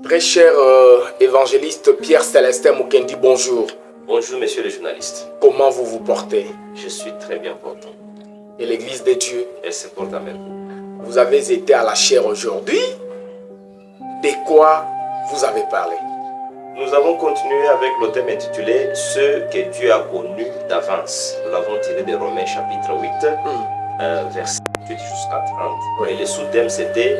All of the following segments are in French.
Très cher évangéliste Pierre Célestin Mukendi, bonjour. Bonjour, monsieur le journaliste. Comment vous vous portez? Je suis très bien portant. Et l'Église de Dieu? Elle se porte à merveille. Vous avez été à la chaire aujourd'hui. De quoi vous avez parlé? Nous avons continué avec le thème intitulé « Ceux que Dieu a connus d'avance ». Nous l'avons tiré de Romains chapitre 8, verset 8 jusqu'à 30. Et le sous-thème c'était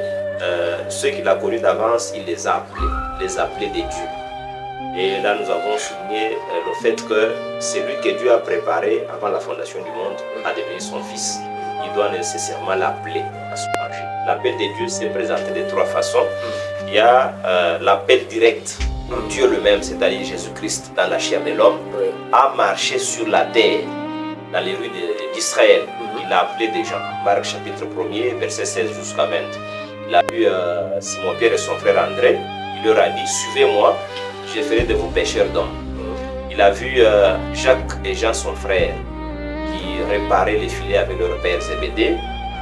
ceux qu'il a connus d'avance, il les a appelés des dieux. Et là nous avons souligné le fait que c'est lui que Dieu a préparé avant la fondation du monde à devenir son fils. Il doit nécessairement l'appeler à se marcher. L'appel des dieux s'est présenté de trois façons. Il y a l'appel direct, où Dieu lui-même, c'est-à-dire Jésus-Christ, dans la chair de l'homme, a marché sur la terre, dans les rues d'Israël. Il a appelé des gens. Marc chapitre 1er, verset 16 jusqu'à 20. Il a vu Simon-Pierre et son frère André. Il leur a dit, suivez-moi, je ferai de vous pêcheurs d'hommes. Il a vu Jacques et Jean, son frère, qui réparaient les filets avec leur père Zébédée,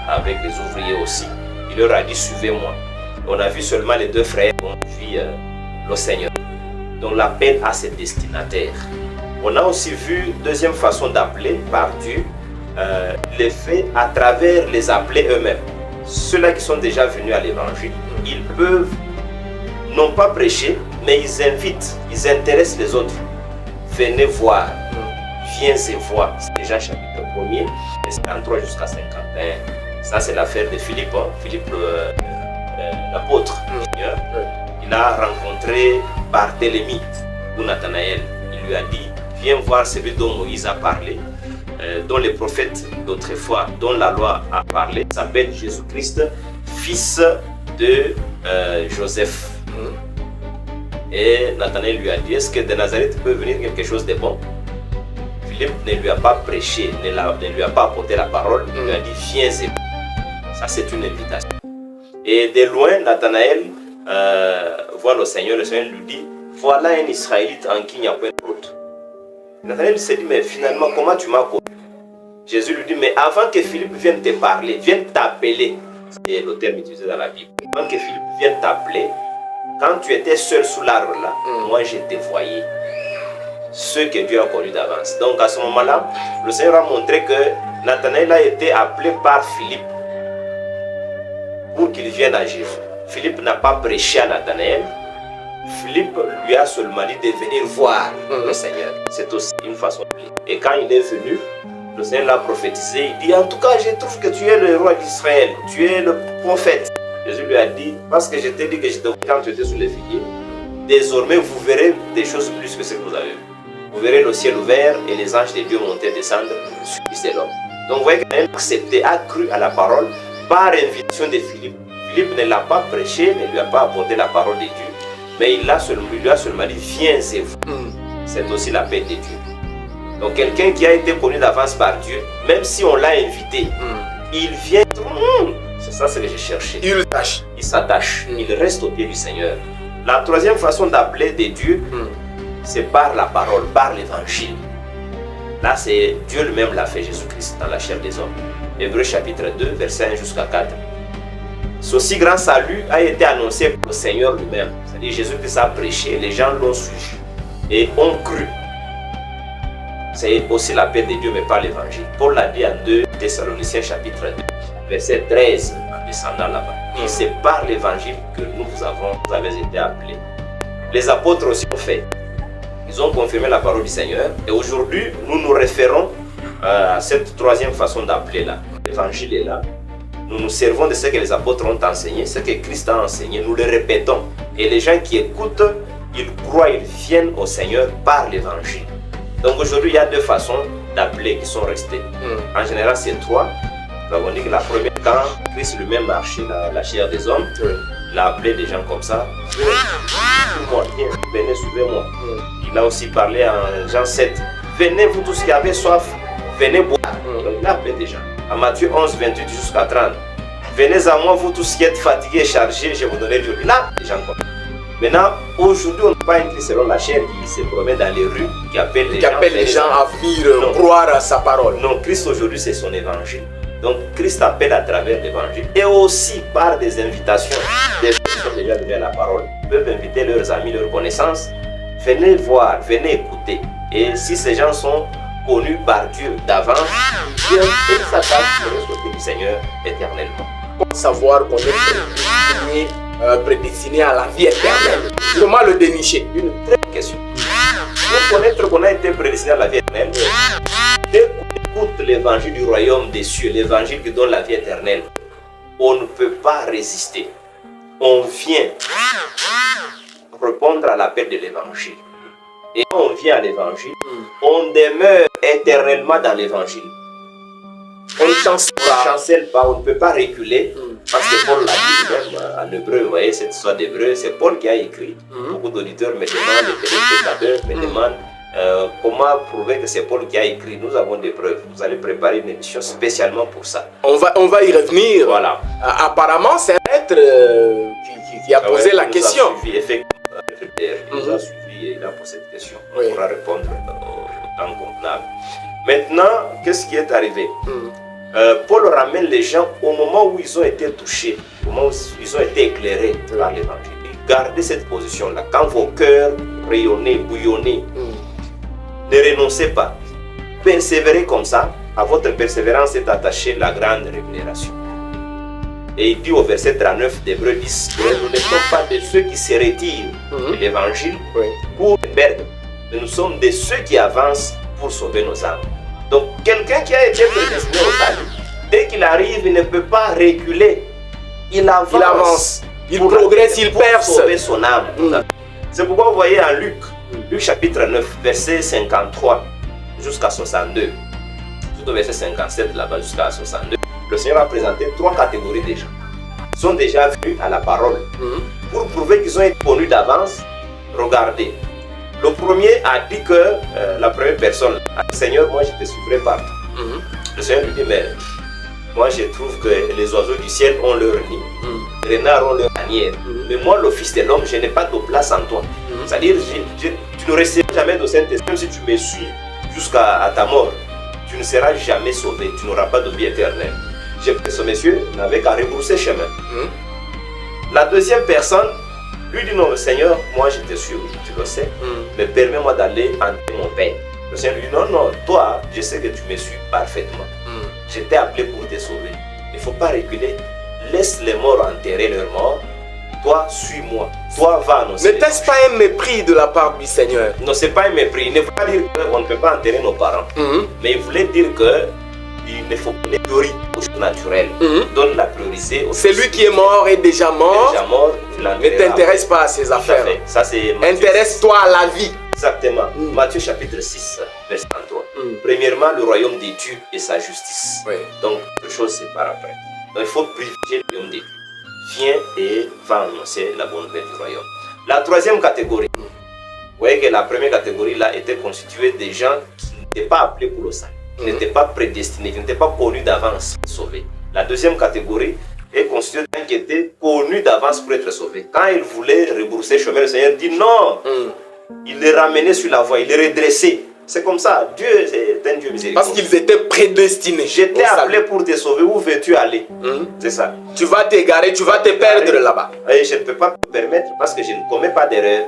avec les ouvriers aussi. Il leur a dit, suivez-moi. On a vu seulement les deux frères qui ont suivi le Seigneur. Donc l'appel à ses destinataires. On a aussi vu deuxième façon d'appeler par Dieu, les faits à travers les appelés eux-mêmes. Ceux-là qui sont déjà venus à l'évangile, ils peuvent non pas prêcher, mais ils invitent, ils intéressent les autres. Venez voir, viens et vois. C'est déjà chapitre 1er, 53 jusqu'à 51. Ça c'est l'affaire de Philippe, Philippe l'apôtre. Il a rencontré Barthélemy ou Nathanaël. Il lui a dit, viens voir celui dont Moïse a parlé, dont les prophètes d'autrefois, dont la loi a parlé, s'appelle Jésus-Christ, fils de Joseph. Et Nathanaël lui a dit, est-ce que de Nazareth peut venir quelque chose de bon? Philippe ne lui a pas prêché, ne lui a pas apporté la parole, il lui a dit, viens et vois. Ça c'est une invitation. Et de loin, Nathanaël voit le Seigneur lui dit, voilà un Israélite en qui il n'y a pas de faute. Nathanaël s'est dit, mais finalement, comment tu m'as connu? Jésus lui dit, mais avant que Philippe vienne te parler, vienne t'appeler, c'est le terme utilisé dans la Bible, avant que Philippe vienne t'appeler, quand tu étais seul sous l'arbre là, moi je te voyais. Ceux que Dieu a connus d'avance. Donc à ce moment-là, le Seigneur a montré que Nathanaël a été appelé par Philippe pour qu'il vienne à Jésus. Philippe n'a pas prêché à Nathanaël. Philippe lui a seulement dit de venir voir le Seigneur. C'est aussi une façon de dire. Et quand il est venu, le Seigneur l'a prophétisé. Il dit, en tout cas, je trouve que tu es le roi d'Israël. Tu es le prophète. Jésus lui a dit, parce que je t'ai dit que je te voyais quand tu étais sous les figuiers, désormais vous verrez des choses plus que ce que vous avez vu. Vous verrez le ciel ouvert et les anges de Dieu monter et descendre sur Fils de l'homme. Donc vous voyez qu'il a accepté, a cru à la parole par invitation de Philippe. Philippe ne l'a pas prêché, ne lui a pas apporté la parole de Dieu, mais il lui a seulement dit, viens et vois. C'est aussi l'appel de Dieu. Donc quelqu'un qui a été connu d'avance par Dieu, même si on l'a invité, il vient, c'est ça ce que j'ai cherché. Il s'attache, il reste au pied du Seigneur. La troisième façon d'appeler des dieux, c'est par la parole, par l'évangile. Là, c'est Dieu lui-même l'a fait, Jésus-Christ, dans la chair des hommes. Hébreux chapitre 2, verset 1 jusqu'à 4. Ce si grand salut a été annoncé par le Seigneur lui-même. C'est-à-dire Jésus-Christ a prêché, les gens l'ont suivi et ont cru. C'est aussi l'appel de Dieu, mais pas l'évangile. Paul l'a dit en 2 Thessaloniciens chapitre 2, verset 13, en descendant là-bas. Et c'est par l'évangile que vous avez été appelés. Les apôtres aussi ont fait. Ils ont confirmé la parole du Seigneur. Et aujourd'hui, nous nous référons à cette troisième façon d'appeler là. L'évangile est là. Nous nous servons de ce que les apôtres ont enseigné, ce que Christ a enseigné, nous le répétons. Et les gens qui écoutent, ils croient, ils viennent au Seigneur par l'évangile. Donc aujourd'hui, il y a deux façons d'appeler qui sont restées. En général, c'est trois. Nous avons dit que la première, quand Christ lui-même marchait dans la chair des hommes, il a appelé des gens comme ça. Suivez-moi, venez, suivez-moi. Il a aussi parlé en Jean 7. Venez, vous tous qui avez soif, venez boire. Donc il a appelé des gens. En Matthieu 11, 28 jusqu'à 30. Venez à moi, vous tous qui êtes fatigués et chargés, je vous donnerai du repos. Là, les gens comme ça. Maintenant, aujourd'hui, on n'a pas un Christ selon la chair qui se promène dans les rues, qui appelle les gens à venir croire à sa parole. Non, Christ aujourd'hui, c'est son évangile. Donc Christ appelle à travers l'évangile et aussi par des invitations. Des gens qui sont déjà venus à la parole peuvent inviter leurs amis, leurs connaissances. Venez voir, venez écouter. Et si ces gens sont connus par Dieu d'avance, Dieu s'attache sur le côté du Seigneur éternellement. Comment savoir qu'on est prédestiné à la vie éternelle? Comment le dénicher? Une très bonne question. Pour connaître qu'on a été prédestiné à la vie éternelle, dès qu'on écoute l'évangile du royaume des cieux, l'évangile qui donne la vie éternelle, on ne peut pas résister. On vient répondre à l'appel de l'évangile. Et quand on vient à l'évangile, on demeure éternellement dans l'évangile. On ne chancelle pas, on ne peut pas reculer. Parce que Paul l'a dit même en hébreu, vous voyez, cette histoire d'hébreu, c'est Paul qui a écrit. Beaucoup d'auditeurs me demandent, des téléspectateurs me demandent comment prouver que c'est Paul qui a écrit. Nous avons des preuves. Vous allez préparer une émission spécialement pour ça. On va y revenir. Voilà. Apparemment, c'est un être qui a posé la question. Suivi, effectivement, il nous a suivi et il a posé cette question. On pourra répondre au temps convenable. Maintenant, qu'est-ce qui est arrivé? Paul ramène les gens au moment où ils ont été touchés, au moment où ils ont été éclairés par l'évangile. Gardez cette position-là. Quand vos cœurs rayonnent, bouillonnent, ne renoncez pas. Persévérez comme ça. À votre persévérance est attachée la grande rémunération. Et il dit au verset 39 d'Hébreux 10 que nous ne sommes pas de ceux qui se retirent de l'évangile pour perdre, mais nous sommes de ceux qui avancent pour sauver nos âmes. Donc, quelqu'un qui a été prédestiné au salut, dès qu'il arrive, il ne peut pas reculer. Il avance. Il progresse, il perce. Pour sauver son âme. C'est pourquoi vous voyez en Luc chapitre 9, verset 53 jusqu'à 62, surtout verset 57 là-bas jusqu'à 62, le Seigneur a présenté 3 catégories de gens. Ils sont déjà venus à la parole. Pour prouver qu'ils ont été connus d'avance, regardez. Le premier a dit que la première personne a dit, Seigneur, moi je te suivrai partout. Le Seigneur lui dit, mais moi je trouve que les oiseaux du ciel ont leur nid, les renards ont leur tanière. Mais moi, le Fils de l'homme, je n'ai pas de place en toi. C'est-à-dire, tu ne resteras jamais au Saint-Esprit, même si tu me suis jusqu'à ta mort. Tu ne seras jamais sauvé, tu n'auras pas de vie éternelle. J'ai pris ce monsieur, n'avait qu'à rebrousser chemin. La deuxième personne lui dit, non, Seigneur, moi je te suis, tu le sais, mais permets-moi d'aller hanter mon Père. Le Seigneur lui dit, non, non, toi, je sais que tu me suis parfaitement. Je t'ai appelé pour te sauver. Il ne faut pas reculer. Laisse les morts enterrer leurs morts. Toi, suis-moi. Toi, va annoncer. N'était-ce pas un mépris de la part du Seigneur? Non, ce n'est pas un mépris. Il ne faut pas dire qu'on ne peut pas enterrer nos parents. Mais il voulait dire qu'il ne faut pas les prioriser aux choses naturelles. Donne la priorité aux Celui qui est mort est déjà mort. Ne t'intéresse pas à ses affaires. Ça, c'est intéresse-toi à la vie. Exactement. Matthieu chapitre 6, verset 33. Premièrement, le royaume des dieux et sa justice. Donc, quelque chose, c'est par après. Donc, il faut privilégier le royaume des dieux. Viens et va annoncer la bonne nouvelle du royaume. La troisième catégorie, vous voyez que la première catégorie là était constituée des gens qui n'étaient pas appelés pour le salut, qui n'étaient pas prédestinés, qui n'étaient pas connus d'avance pour être sauvés. La deuxième catégorie est constituée de gens qui étaient connus d'avance pour être sauvés. Quand ils voulaient rebrousser chemin, le Seigneur dit non. Il les ramenait sur la voie, il les redressait. C'est comme ça. Dieu est un Dieu miséricordieux. Parce qu'ils étaient prédestinés. J'étais appelé pour te sauver. Où veux-tu aller? C'est ça. Tu vas t'égarer, tu vas te perdre là-bas. Et je ne peux pas me permettre parce que je ne commets pas d'erreur.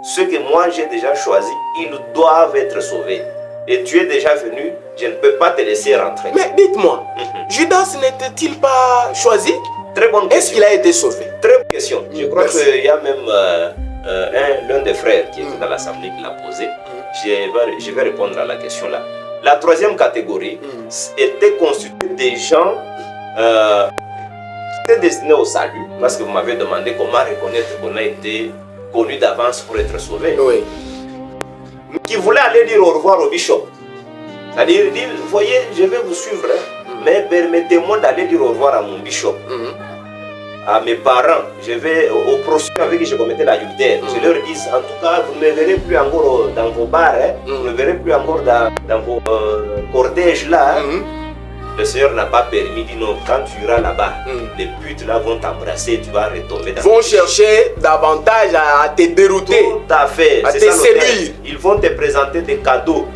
Ceux que moi j'ai déjà choisis, ils doivent être sauvés. Et tu es déjà venu, je ne peux pas te laisser rentrer. Mais dites-moi, Judas n'était-il pas choisi? Très bonne question. Est-ce qu'il a été sauvé? Très bonne question. Je crois qu'il y a même l'un des frères qui était dans l'assemblée qui l'a posé. Je vais répondre à la question là. La troisième catégorie était constituée des gens qui étaient destinés au salut. Parce que vous m'avez demandé comment reconnaître qu'on a été connu d'avance pour être sauvé. Oui. Qui voulaient aller dire au revoir au bishop. C'est-à-dire, dire, voyez, je vais vous suivre, mais permettez-moi d'aller dire au revoir à mon bishop. À mes parents, je vais aux prostituées avec qui je commettais l'adultère. Je leur dis, en tout cas, vous ne me verrez plus encore dans vos bars, vous ne me verrez plus encore dans vos cortèges là. Le Seigneur n'a pas permis, dit non, quand tu iras là-bas, les putes là vont t'embrasser, tu vas retomber dans vont chercher davantage à te dérouter. Tout à fait. À te séduire. Ils vont te présenter des cadeaux.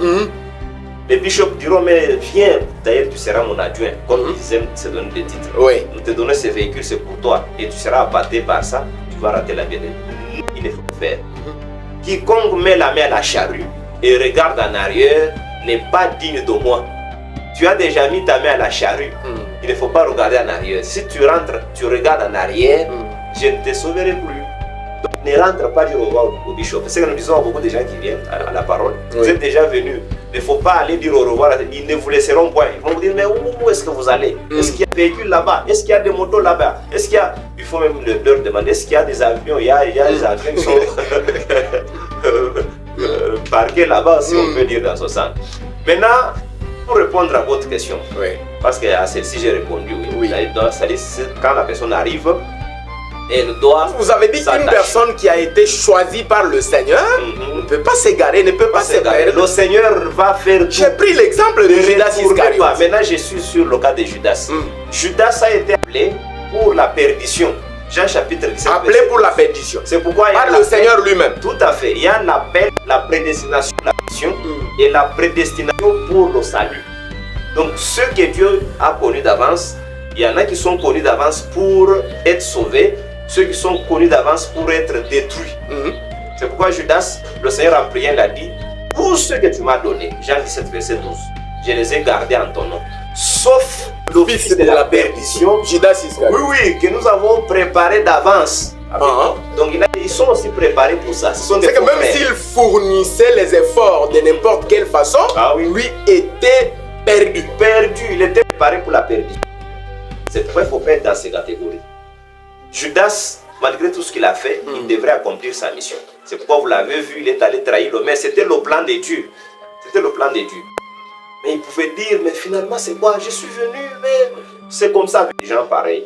Les bishops diront, mais viens, d'ailleurs tu seras mon adjoint, comme ils aiment se donner des titres. Oui. Nous te donnons ces véhicules, c'est pour toi, et tu seras appâté par ça, tu vas rater la vie. Il faut faire. Quiconque met la main à la charrue et regarde en arrière n'est pas digne de moi. Tu as déjà mis ta main à la charrue, il ne faut pas regarder en arrière. Si tu rentres, tu regardes en arrière, je ne te sauverai plus. Donc ne rentre pas dire au revoir au bishop. C'est ce que nous disons à beaucoup de gens qui viennent à la parole. Vous êtes déjà venus. Il ne faut pas aller dire au revoir. Ils ne vous laisseront point. Ils vont vous dire, mais où est-ce que vous allez? Est-ce qu'il y a des véhicules là-bas? Est-ce qu'il y a des motos là-bas? Est-ce qu'il y a... Il faut même leur demander, est-ce qu'il y a des avions? Il y a des avions qui sont parqués là-bas, si on peut dire dans ce sens. Maintenant, pour répondre à votre question, parce qu'à celle-ci j'ai répondu oui. C'est-à-dire quand la personne arrive, elle doit... Vous avez dit qu'une personne qui a été choisie par le Seigneur ne peut pas s'égarer, ne peut pas se perdre. Le Seigneur va faire... J'ai pris l'exemple de Judas Iscariote. Maintenant je suis sur le cas de Judas. Judas a été appelé pour la perdition. Jean chapitre 17. Appelé pour la perdition. C'est pourquoi par le Seigneur lui-même. Tout à fait. Il y a l'appel, la prédestination, la mission et la prédestination pour le salut. Donc ceux que Dieu a connus d'avance, il y en a qui sont connus d'avance pour être sauvés, ceux qui sont connus d'avance pour être détruits. C'est pourquoi Judas, le Seigneur en priant l'a dit, tous ceux que tu m'as donnés, Jean 17 verset 12, je les ai gardés en ton nom, sauf le fils de la perdition, Judas Iscariote. Oui, que nous avons préparé d'avance. Donc ils sont aussi préparés pour ça. C'est que même s'il fournissait les efforts de n'importe quelle façon, lui était perdu. Il était préparé pour la perdition. C'est pourquoi il faut pas être dans ces catégories. Judas, malgré tout ce qu'il a fait, il devrait accomplir sa mission. C'est pourquoi vous l'avez vu, il est allé trahir le maître. C'était le plan de Dieu. C'était le plan de Dieu. Mais il pouvait dire, mais finalement c'est quoi? Je suis venu, mais c'est comme ça avec les gens pareils.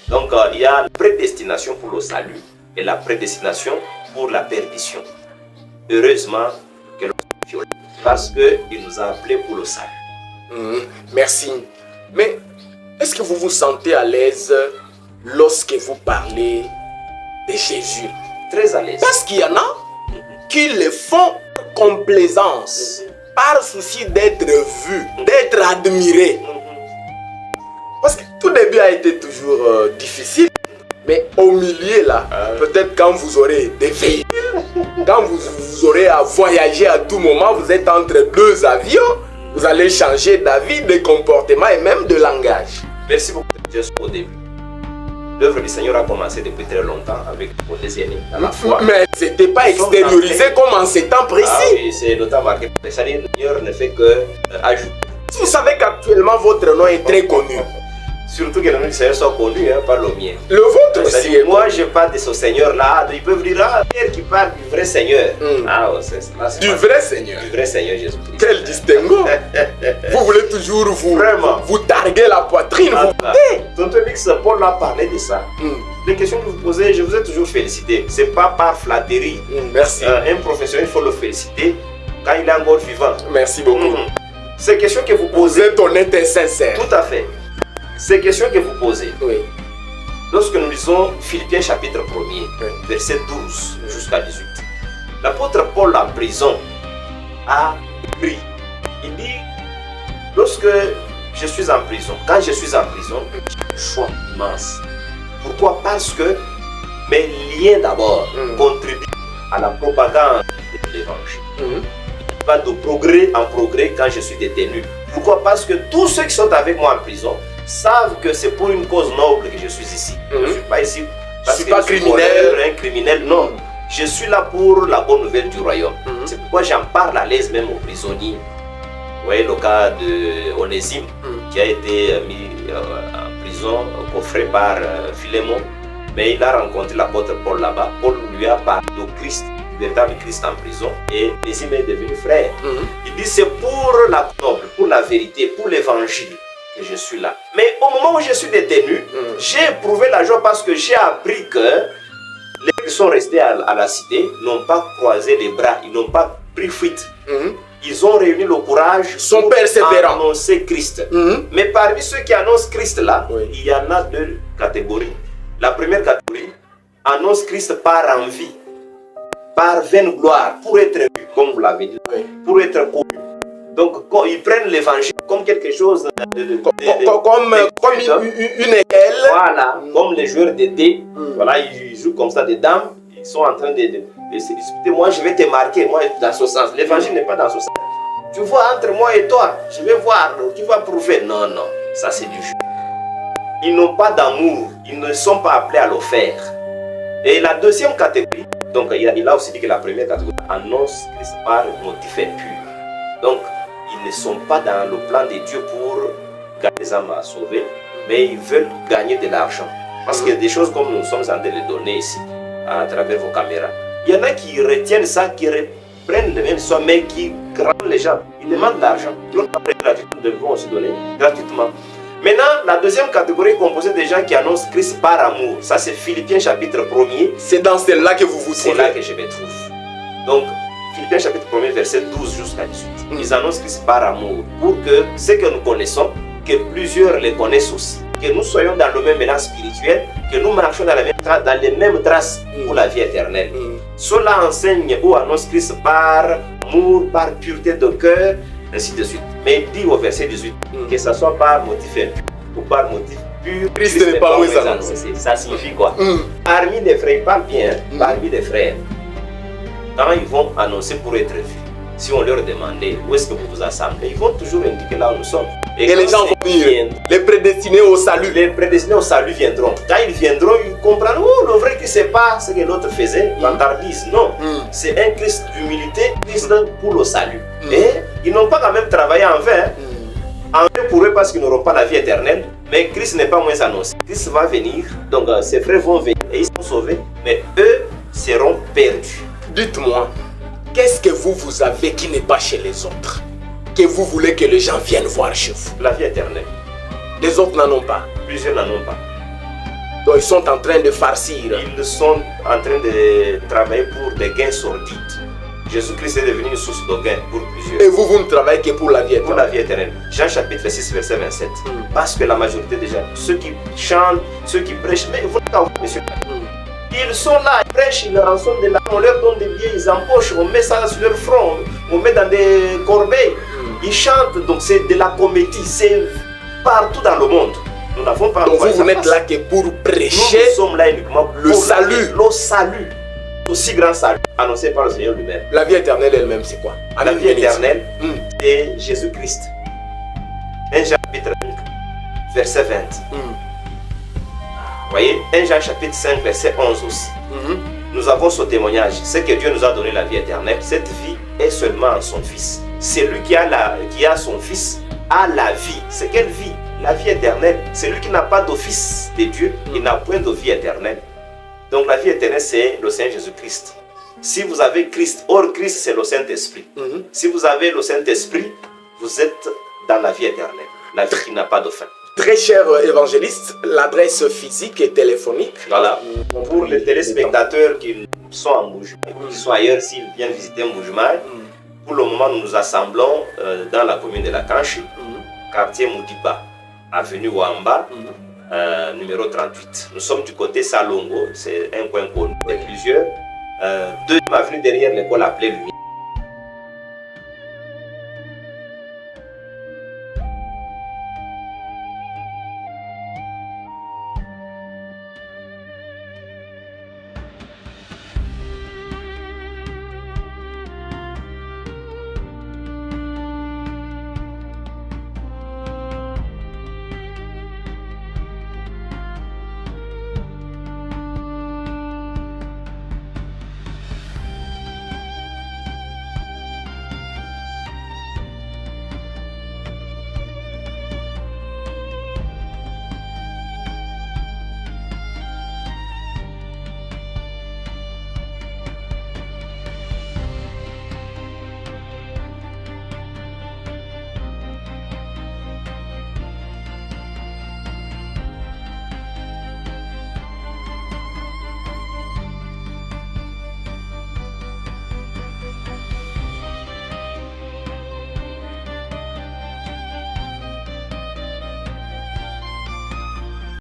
Donc il y a la prédestination pour le salut et la prédestination pour la perdition. Heureusement que l'on est violé, parce qu'il nous a appelés pour le salut. Merci. Mais est-ce que vous vous sentez à l'aise lorsque vous parlez de Jésus? Très à l'aise. Parce qu'il y en a qui le font complaisance, par souci d'être vu, d'être admiré. Parce que tout début a été toujours difficile, mais au milieu là, peut-être quand vous aurez des véhicules, quand vous aurez à voyager à tout moment, vous êtes entre deux avions, vous allez changer d'avis, de comportement et même de langage. Merci beaucoup, juste au début. L'œuvre du Seigneur a commencé depuis très longtemps avec les aînés à la foi. Mais c'était pas extériorisé comme en ces temps précis. Oui, c'est le temps marqué. Le Seigneur ne fait que ajouter. Vous savez qu'actuellement votre nom est très connu. Surtout que le nom du Seigneur soit connu par le mien. Le vôtre aussi. Moi je parle de ce Seigneur-là. Ils peuvent dire, Pierre qui parle du vrai Seigneur. Du vrai Seigneur. Du vrai Seigneur Jésus-Christ. Quel distinguo. Vous voulez toujours vous targuer la poitrine. Tonton Mix, Paul a parlé de ça. Les questions que vous posez, je vous ai toujours félicité. Ce n'est pas par flatterie. Merci. Un professionnel, il faut le féliciter quand il est encore vivant. Merci beaucoup. Ces questions que vous posez... Vous êtes honnête et sincère. Tout à fait. Ces questions que vous posez, lorsque nous lisons Philippiens chapitre 1er, verset 12 jusqu'à 18, l'apôtre Paul en prison a écrit, il dit, lorsque je suis en prison, quand je suis en prison, j'ai un choix immense. Pourquoi? Parce que mes liens d'abord contribuent à la propagande de l'évangile. Il va de progrès en progrès quand je suis détenu. Pourquoi? Parce que tous ceux qui sont avec moi en prison savent que c'est pour une cause noble que je suis ici. Je ne suis pas ici parce que je suis un criminel, non. Je suis là pour la bonne nouvelle du royaume. C'est pourquoi j'en parle à l'aise même aux prisonniers. Vous voyez le cas de Onésime qui a été mis en prison, coffré par Philémon. Mais il a rencontré l'apôtre Paul là-bas. Paul lui a parlé de Christ, du véritable Christ en prison. Et Onésime est devenu frère. Il dit c'est pour la noble, pour la vérité, pour l'évangile que je suis là. Mais au moment où je suis détenu, j'ai éprouvé la joie parce que j'ai appris que les qui sont restés à la cité n'ont pas croisé les bras, ils n'ont pas pris fuite. Ils ont réuni le courage pour annoncer Christ. Mais parmi ceux qui annoncent Christ là, il y en a deux catégories. La première catégorie annonce Christ par envie, par vaine gloire, pour être vu, comme vous l'avez dit, pour être connu. Donc, quand ils prennent l'évangile comme quelque chose comme une échelle. Voilà, comme les joueurs de dés. Voilà, ils jouent comme ça des dames. Ils sont en train de se disputer. Moi, je vais te marquer. Moi, dans ce sens. L'évangile n'est pas dans ce sens. Tu vois, entre moi et toi, je vais voir. Tu vas prouver. Non, non. Ça, c'est du jeu. Ils n'ont pas d'amour. Ils ne sont pas appelés à le faire. Et la deuxième catégorie, donc il a aussi dit que la première catégorie annonce Christ par motif impur. Donc, ils ne sont pas dans le plan de Dieu pour gagner des âmes à sauver, mais ils veulent gagner de l'argent. Parce que des choses comme nous sommes en train de les donner ici, à travers vos caméras. Il y en a qui retiennent ça, qui reprennent le même soin, mais qui crament les gens. Ils demandent de l'argent. Donc, après, gratuitement, nous devons aussi donner gratuitement. Maintenant, la deuxième catégorie est composée des gens qui annoncent Christ par amour. Ça, c'est Philippiens chapitre 1er. C'est dans celle-là que vous vous trouvez. C'est là que je me trouve. Donc, Philippiens chapitre 1er, verset 12 jusqu'à 18. Ils annoncent Christ par amour pour que ceux que nous connaissons, que plusieurs les connaissent aussi. Que nous soyons dans le même élan spirituel, que nous marchions dans les mêmes traces pour la vie éternelle. Cela enseigne ou annonce Christ par amour, par pureté de cœur, ainsi de suite. Mais il dit au verset 18 que ce soit par motif impur ou par motif pur, Christ n'est pas moins annoncé. Ça signifie quoi? Parmi les frères, pas bien, parmi les frères, quand ils vont annoncer pour être vus, si on leur demandait où est-ce que vous vous assemblez, ils vont toujours indiquer là où nous sommes. Et les gens vont venir, les prédestinés au salut. Les prédestinés au salut viendront. Quand ils viendront, ils comprendront, oh, le vrai Christ, c'est pas ce que l'autre faisait, vantardise. Non, c'est un Christ d'humilité, Christ pour le salut. Et ils n'ont pas quand même travaillé en vain. En vain pour eux parce qu'ils n'auront pas la vie éternelle. Mais Christ n'est pas moins annoncé. Christ va venir, donc ses frères vont venir et ils sont sauvés. Mais eux seront perdus. Dites-moi, qu'est-ce que vous avez qui n'est pas chez les autres? Que vous voulez que les gens viennent voir chez vous? La vie éternelle. Les autres n'en ont pas. Plusieurs n'en ont pas. Donc ils sont en train de farcir. Ils sont en train de travailler pour des gains sordides. Jésus-Christ est devenu une source de gain pour plusieurs. Et vous ne travaillez que pour la vie éternelle. Pour la vie éternelle. Jean chapitre 6, verset 27. Parce que la majorité des gens, ceux qui chantent, ceux qui prêchent, mais vous n'avez pas, monsieur. Ils sont là, ils prêchent, ils rançonnent de l'argent, on leur donne des billets, ils empochent, on met ça sur leur front, on met dans des corbeilles. Ils chantent, donc c'est de la comédie, c'est partout dans le monde. Nous n'avons pas. Donc vous n'êtes là que pour prêcher. Nous sommes là uniquement pour le salut. Le salut. Aussi grand salut annoncé par le Seigneur lui-même. La vie éternelle elle-même, c'est quoi? La vie éternelle, c'est Jésus-Christ. 1 Jean chapitre 5, verset 20. Vous voyez, 1 Jean chapitre 5, verset 11 aussi. Nous avons ce témoignage. C'est que Dieu nous a donné la vie éternelle. Cette vie est seulement en son Fils. Celui qui a son Fils a la vie. C'est quelle vie? La vie éternelle. Celui qui n'a pas de Fils de Dieu, il n'a point de vie éternelle. Donc la vie éternelle, c'est le Seigneur Jésus-Christ. Si vous avez Christ, or Christ, c'est le Saint-Esprit. Si vous avez le Saint-Esprit, vous êtes dans la vie éternelle. La vie qui n'a pas de fin. Très cher évangéliste, l'adresse physique et téléphonique. Voilà. Pour les téléspectateurs qui sont en Mboujmaï, qui sont ailleurs, s'ils viennent visiter Mboujmaï, pour le moment, nous nous assemblons dans la commune de la Kanchi, quartier Moudiba, avenue Wamba, numéro 38. Nous sommes du côté Salongo, c'est un coin connu. Il y a plusieurs. Deuxième avenue derrière l'école appelée Lumière.